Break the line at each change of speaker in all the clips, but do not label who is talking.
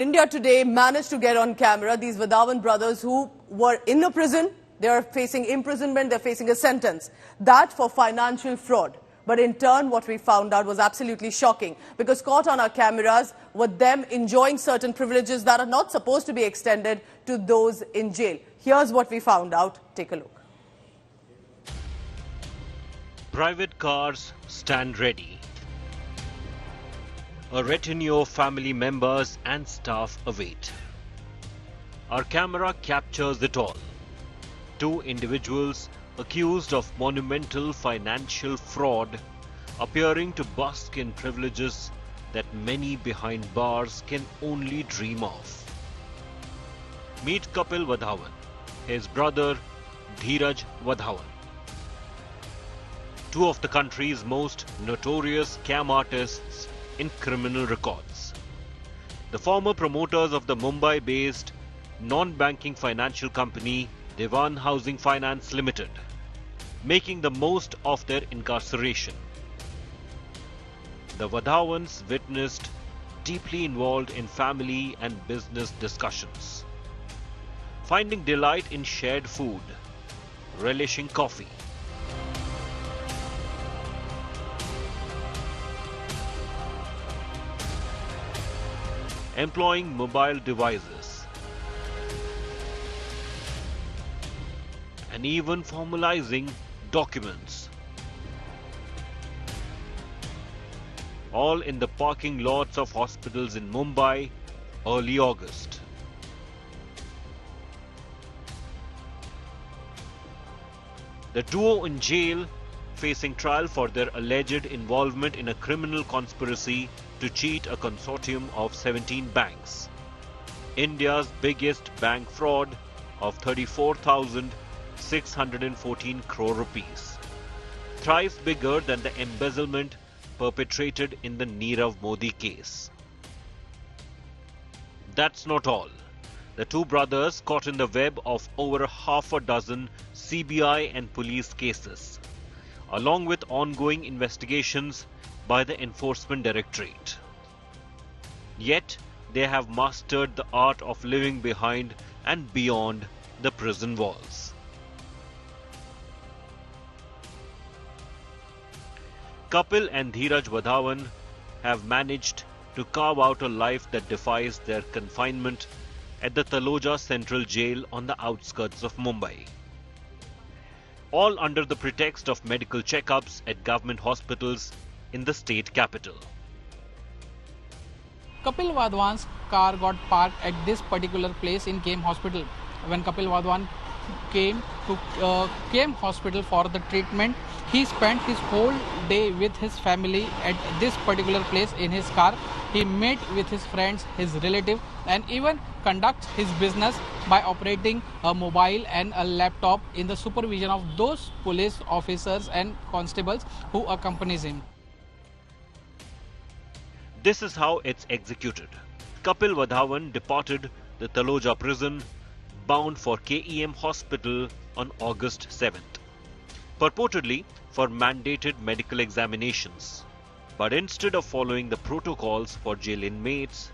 India today managed to get on camera these Vadhavan brothers who were in a prison. They are facing imprisonment, they're facing a sentence. That for financial fraud. But in turn, what we found out was absolutely shocking, because caught on our cameras were them enjoying certain privileges that are not supposed to be extended to those in jail. Here's what we found out. Take a look.
Private cars stand ready. A retinue of family members and staff await. Our camera captures it all. Two individuals accused of monumental financial fraud appearing to bask in privileges that many behind bars can only dream of. Meet Kapil Vadhavan, his brother Dheeraj Vadhavan. Two of the country's most notorious scam artists in criminal records. The former promoters of the Mumbai-based non-banking financial company Dewan Housing Finance Limited, making the most of their incarceration. The Vadhavans witnessed deeply involved in family and business discussions, finding delight in shared food, relishing coffee, employing mobile devices, and even formalizing documents, all in the parking lots of hospitals in Mumbai early August. The duo in jail, facing trial for their alleged involvement in a criminal conspiracy to cheat a consortium of 17 banks. India's biggest bank fraud of 34,614 crore rupees, thrice bigger than the embezzlement perpetrated in the Nirav Modi case. That's not all. The two brothers caught in the web of over half a dozen CBI and police cases, along with ongoing investigations by the Enforcement Directorate. Yet, they have mastered the art of living behind and beyond the prison walls. Kapil and Dheeraj Vadhavan have managed to carve out a life that defies their confinement at the Taloja Central Jail on the outskirts of Mumbai, all under the pretext of medical checkups at government hospitals in the state capital.
Kapil Vadhavan's car got parked at this particular place in KM Hospital. When Kapil Vadhavan came to KM Hospital for the treatment, he spent his whole day with his family at this particular place in his car. He met with his friends, his relatives, and even conducts his business by operating a mobile and a laptop in the supervision of those police officers and constables who accompanies him.
This is how it's executed. Kapil Vadhavan departed the Taloja prison bound for KEM Hospital on August 7th, purportedly for mandated medical examinations. But instead of following the protocols for jail inmates,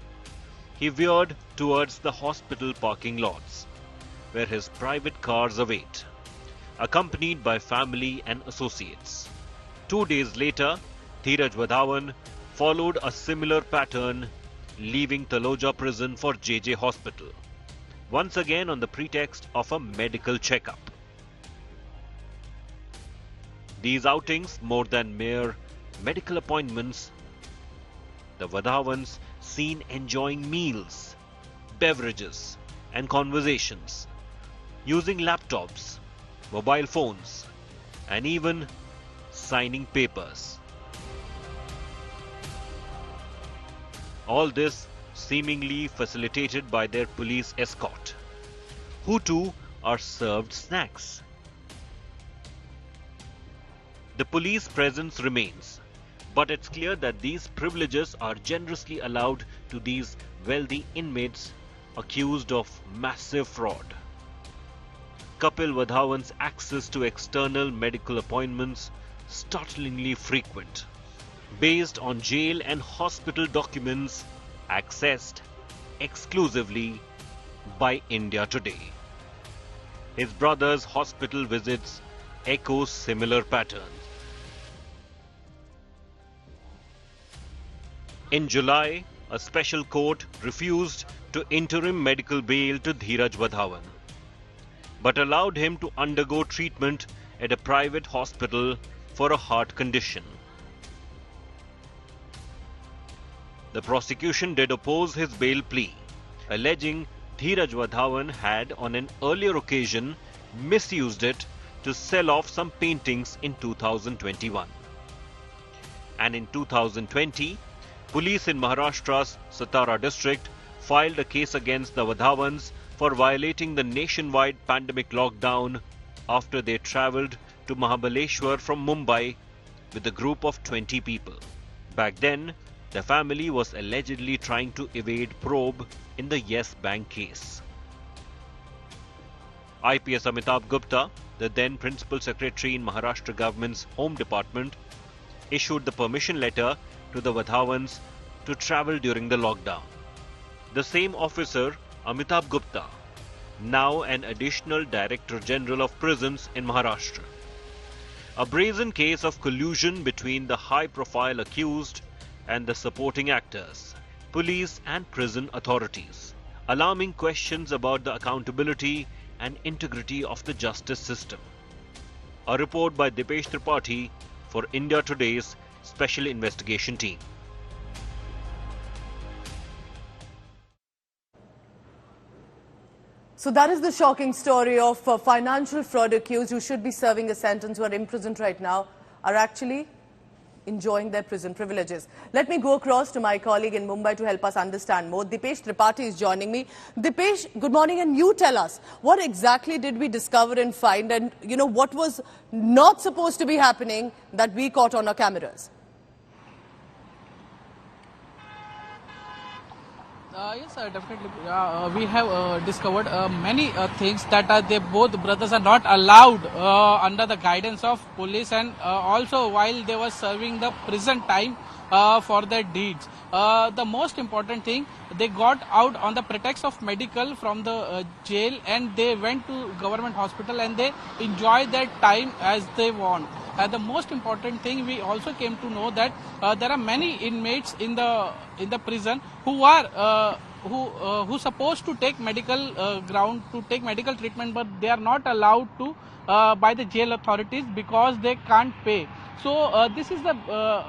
he veered towards the hospital parking lots, where his private cars await, accompanied by family and associates. 2 days later, Dheeraj Vadhavan followed a similar pattern, leaving Taloja prison for JJ Hospital, once again on the pretext of a medical checkup. These outings, more than mere medical appointments, the Vadhavans seen enjoying meals, beverages, and conversations, using laptops, mobile phones, and even signing papers. All this seemingly facilitated by their police escort, who too are served snacks. The police presence remains, but it's clear that these privileges are generously allowed to these wealthy inmates accused of massive fraud. Kapil Vadhavan's access to external medical appointments startlingly frequent, based on jail and hospital documents accessed exclusively by India Today. His brother's hospital visits echo similar patterns. In July, a special court refused to interim medical bail to Dheeraj Vadhavan, but allowed him to undergo treatment at a private hospital for a heart condition. The prosecution did oppose his bail plea, alleging Dheeraj Vadhavan had on an earlier occasion misused it to sell off some paintings in 2021. And in 2020, police in Maharashtra's Satara district filed a case against the Vadhavans for violating the nationwide pandemic lockdown after they travelled to Mahabaleshwar from Mumbai with a group of 20 people. Back then, the family was allegedly trying to evade probe in the Yes Bank case. IPS Amitabh Gupta, the then Principal Secretary in Maharashtra government's Home Department, issued the permission letter to the Vadhavans to travel during the lockdown. The same officer, Amitabh Gupta, now an additional Director General of Prisons in Maharashtra. A brazen case of collusion between the high-profile accused and the supporting actors, police and prison authorities, alarming questions about the accountability and integrity of the justice system. A report by Dipesh Tripathi for India Today's Special Investigation Team.
So that is the shocking story of financial fraud accused who should be serving a sentence, who are imprisoned right now, are actually enjoying their prison privileges. Let me go across to my colleague in Mumbai to help us understand more. Dipesh Tripathi is joining me. Dipesh, good morning, and you tell us, what exactly did we discover and find, and what was not supposed to be happening that we caught on our cameras?
Yes, definitely. We have discovered many things that they both brothers are not allowed under the guidance of police, and also while they were serving the prison time for their deeds. The most important thing, they got out on the pretext of medical from the jail, and they went to government hospital and they enjoyed their time as they want. The most important thing, we also came to know that there are many inmates in the prison who are who supposed to take medical ground to take medical treatment, but they are not allowed to by the jail authorities because they can't pay. So this is the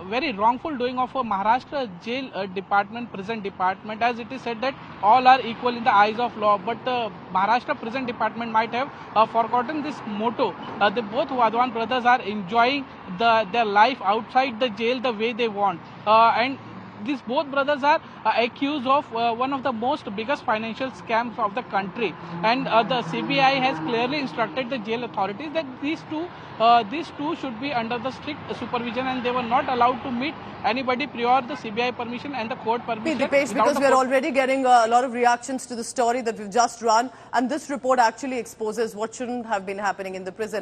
very wrongful doing of a Maharashtra jail department, prison department, as it is said that all are equal in the eyes of law. But the Maharashtra prison department might have forgotten this motto. The both Vadhavan brothers are enjoying their life outside the jail the way they want, and these both brothers are accused of one of the most biggest financial scams of the country, and the CBI has clearly instructed the jail authorities that these two should be under the strict supervision, and they were not allowed to meet anybody prior the CBI permission and the court permission.
Dipesh, because we are already getting a lot of reactions to the story that we've just run, and this report actually exposes what shouldn't have been happening in the prison.